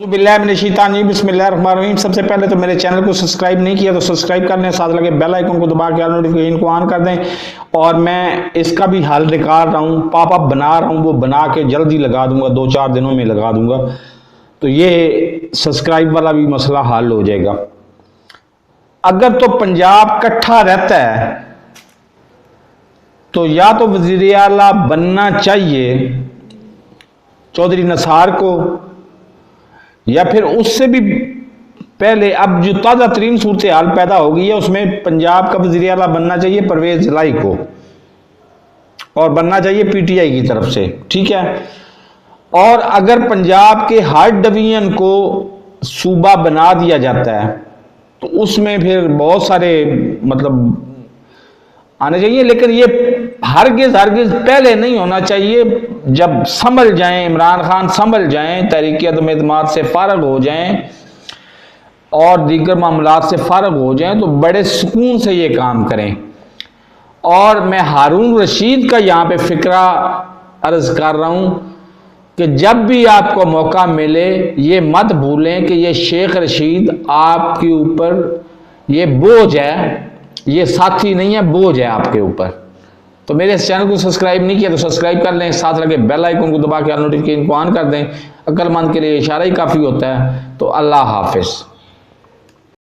बिस्मिल्लाहिर्रहमानिर्रहीम। सबसे पहले तो मेरे चैनल को सब्सक्राइब नहीं किया तो सब्सक्राइब कर लें, साथ लगे बेल आइकन को दबा के ऑल नोटिफिकेशन को ऑन कर दें। और मैं इसका भी हल निकाल रहा हूँ, पॉपअप बना रहा हूँ, वो बना के जल्दी लगा दूंगा, 2-4 दिनों में लगा दूंगा, तो ये सब्सक्राइब वाला भी मसला हल हो जाएगा। अगर तो पंजाब इकट्ठा रहता है तो या तो वज़ीर आला बनना चाहिए चौधरी निसार को, या फिर उससे भी पहले अब जो ताज़ा तरीन सूरत हाल पैदा हो गई है उसमें पंजाब का वज़ीर आला बनना चाहिए परवेज इलाही को, और बनना चाहिए पीटीआई की तरफ से, ठीक है। और अगर पंजाब के हर डिवीजन को सूबा बना दिया जाता है तो उसमें फिर बहुत सारे मतलब आने चाहिए, लेकिन ये हरगिज़ पहले नहीं होना चाहिए। जब संभल जाएं, इमरान खान संभल जाएं, तहरीक अदम एतमाद से फारग हो जाएं और दीगर मामलात से फारग हो जाएं तो बड़े सुकून से ये काम करें। और मैं हारून रशीद का यहाँ पे फिक्रा अर्ज कर रहा हूँ कि जब भी आपको मौका मिले ये मत भूलें कि ये शेख रशीद आपके ऊपर ये बोझ है, ये साथी नहीं है, बोझ है आपके ऊपर। तो मेरे इस चैनल को सब्सक्राइब नहीं किया तो सब्सक्राइब कर लें, साथ लगे बेल आइकन को दबा के नोटिफिकेशन को ऑन कर दें। अक्लमंद के लिए इशारा ही काफ़ी होता है। तो अल्लाह हाफिज़।